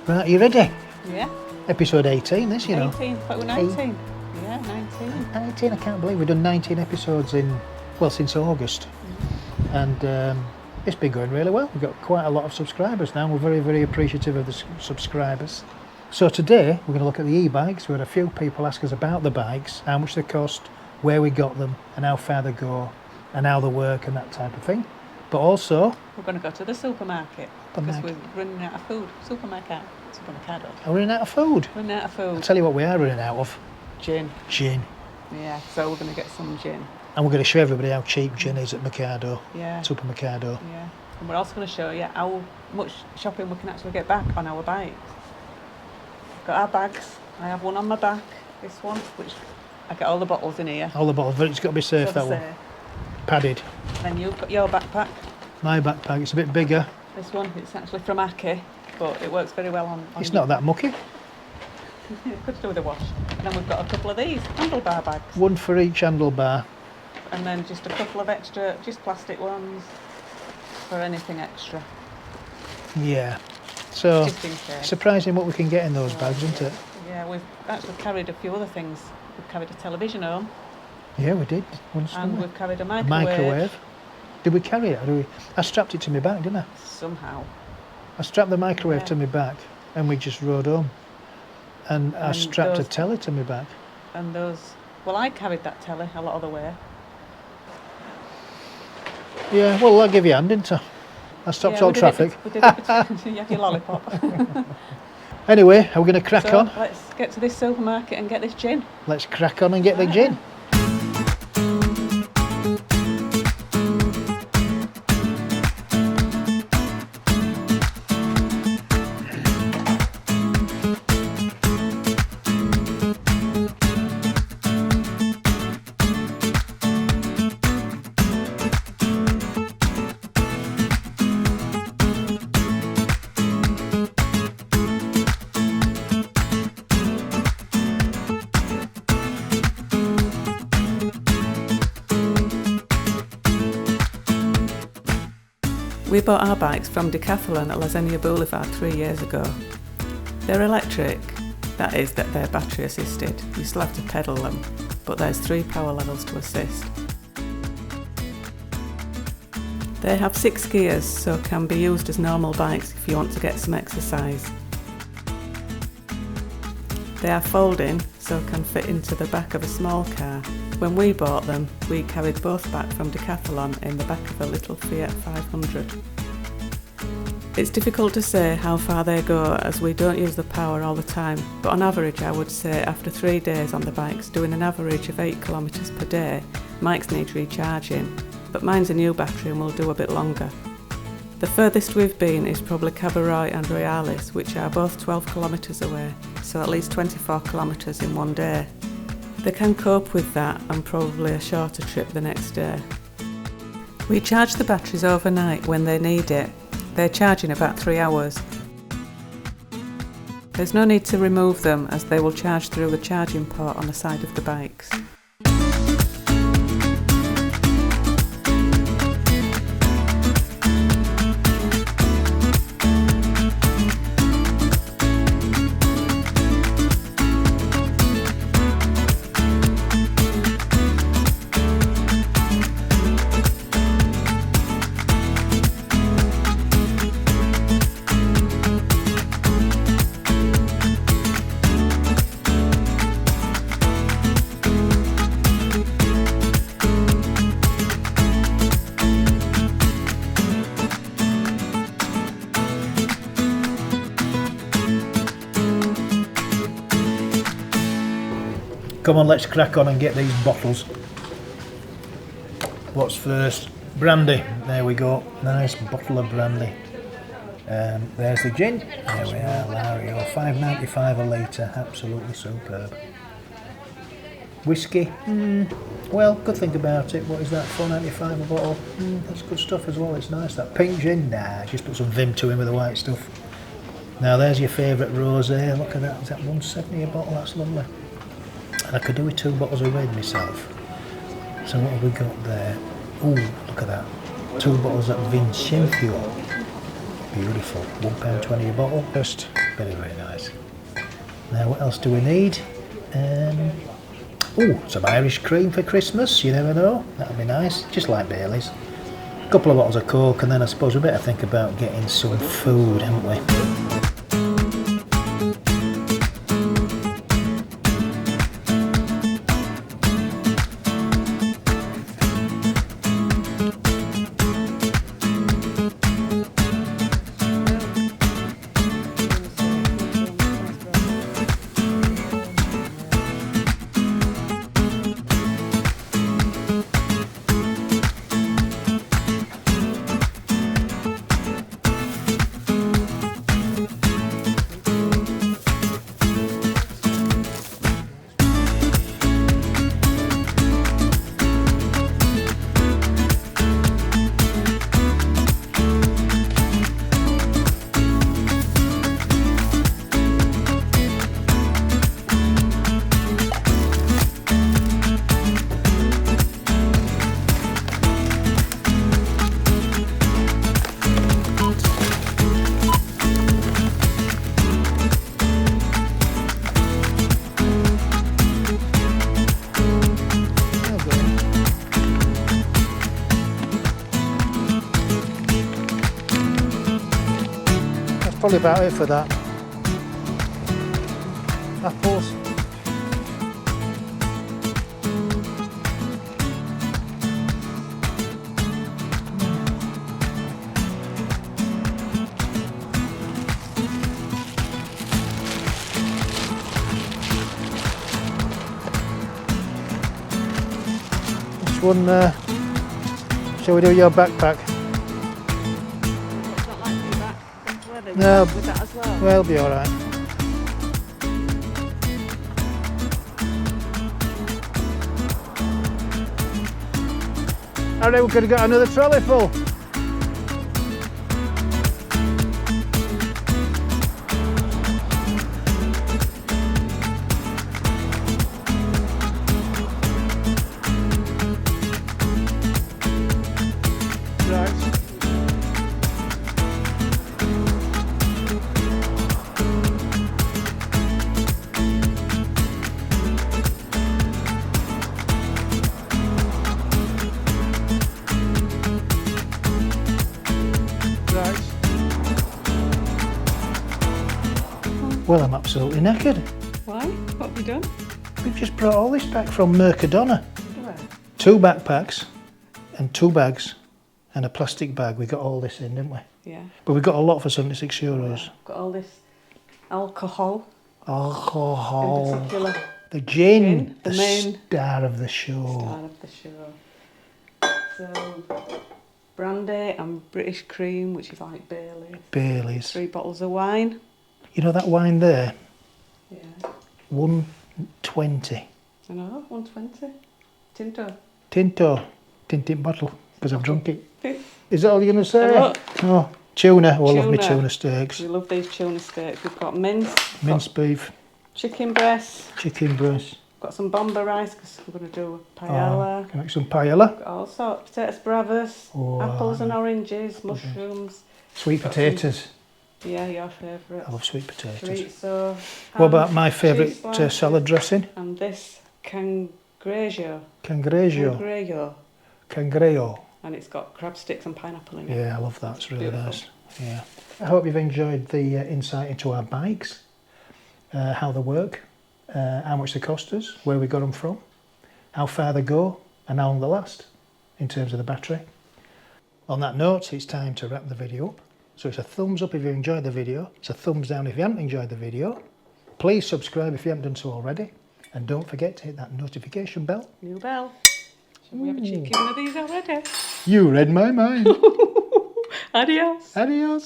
Right, are you ready? Yeah. Episode 18, this, you know. 18, but we're 19. Yeah, 19. 19, I can't believe we've done 19 episodes since August. And it's been going really well. We've got quite a lot of subscribers now. We're very, very appreciative of the subscribers. So today, we're going to look at the e-bikes. We had a few people ask us about the bikes, how much they cost, where we got them, and how far they go, and how they work, and that type of thing. But also... we're going to go to the supermarket because we're running out of food. Supermercado. Are we running out of food? Running out of food. I'll tell you what we are running out of. Gin. Gin. Yeah, so we're going to get some gin. And we're going to show everybody how cheap gin is at Mercado. Yeah. Supermercado. Yeah. And we're also going to show you how much shopping we can actually get back on our bikes. Got our bags. I have one on my back. This one, which I get all the bottles in here. All the bottles, but it's got to be safe, that one. Padded. Then you've got your backpack. My backpack, it's a bit bigger. This one, it's actually from Aki, but it works very well on it's not that mucky. It could do with a wash. And then we've got a couple of these handlebar bags. One for each handlebar. And then just a couple of extra, just plastic ones for anything extra. Yeah. So, just in case. Surprising what we can get in those bags, isn't it? Yeah, we've actually carried a few other things. We've carried a television home. Yeah, we did. And we've carried a microwave. Did we carry it? I strapped it to my back, didn't I? Somehow. I strapped the microwave to my back and we just rode home. And I strapped a telly to my back. And well, I carried that telly a lot of the way. Yeah, well, I'll give you a hand, didn't I? I stopped all traffic. We did it between, you had your lollipop. Anyway, are we going to crack on? Let's get to this supermarket and get this gin. Let's crack on and get the gin. We bought our bikes from Decathlon at Lasagna Boulevard 3 years ago. They're electric, that is that they're battery assisted. You still have to pedal them, but there's 3 power levels to assist. They have 6 gears, so can be used as normal bikes if you want to get some exercise. They are folding, so can fit into the back of a small car. When we bought them, we carried both back from Decathlon in the back of a little Fiat 500. It's difficult to say how far they go as we don't use the power all the time, but on average I would say after 3 days on the bikes, doing an average of 8 kilometres per day, Mike's need recharging, but mine's a new battery and will do a bit longer. The furthest we've been is probably Cabaroy and Royalis, which are both 12 kilometres away, so at least 24 kilometres in one day. They can cope with that and probably a shorter trip the next day. We charge the batteries overnight when they need it. They charge in about 3 hours. There's no need to remove them as they will charge through the charging port on the side of the bikes. Come on, let's crack on and get these bottles. What's first? Brandy. There we go. Nice bottle of brandy. There's the gin. There we are, Lario. $5.95 a litre. Absolutely superb. Whiskey. Well, good thing about it. What is that? $4.95 a bottle. That's good stuff as well. It's nice. That pink gin. Nah, just put some vim to him with the white stuff. Now there's your favourite rosé. Look at that. Is that $1.70 a bottle? That's lovely. And I could do with 2 bottles of red myself. So what have we got there? Ooh, look at that. 2 bottles of Vincenzo. Beautiful. £1.20 a bottle. Just very, very nice. Now what else do we need? Oh, some Irish cream for Christmas, you never know. That'll be nice, just like Bailey's. A couple of bottles of Coke, and then I suppose we better think about getting some food, haven't we? Probably about it for that. Apples. This one, shall we do your backpack? No, with that as well. Well, it'll be alright. I reckon we could have got another trolley full. Well, I'm absolutely knackered. Why? What have you done? We've just brought all this back from Mercadona. Where? 2 backpacks and 2 bags and a plastic bag. We got all this in, didn't we? Yeah. But we got a lot for €76. Got all this alcohol. Alcohol. In particular. The gin. The main star of the show. Star of the show. So, brandy and British cream, which is like Bailey's. Bailey's. 3 bottles of wine. You know that wine there? Yeah. $1.20. I know, 120. Tinto. Tintin bottle, because I've drunk it. Is that all you're going to say? Look. Oh, tuna. Oh, I love me tuna steaks. We love these tuna steaks. We've got mince Beef. Chicken breast. Chicken breast. Got some bomba rice because we're going to do a paella. Can I make some paella? Got all sorts. Potatoes bravas. Oh, apples and oranges. Mushrooms. Sweet potatoes. Yeah, your favourite. I love sweet potatoes. Chorizo, What about my favourite salad dressing? And this cangrejo. Cangrejo. And it's got crab sticks and pineapple in it. Yeah, I love that. It's really beautiful. nice. Yeah. I hope you've enjoyed the insight into our bikes, how they work, how much they cost us, where we got them from, how far they go, and how long they last in terms of the battery. On that note, it's time to wrap the video up. So it's a thumbs up if you enjoyed the video. It's a thumbs down if you haven't enjoyed the video. Please subscribe if you haven't done so already. And don't forget to hit that notification bell. New bell. Should we have a cheeky one of these already? You read my mind. Adios. Adios.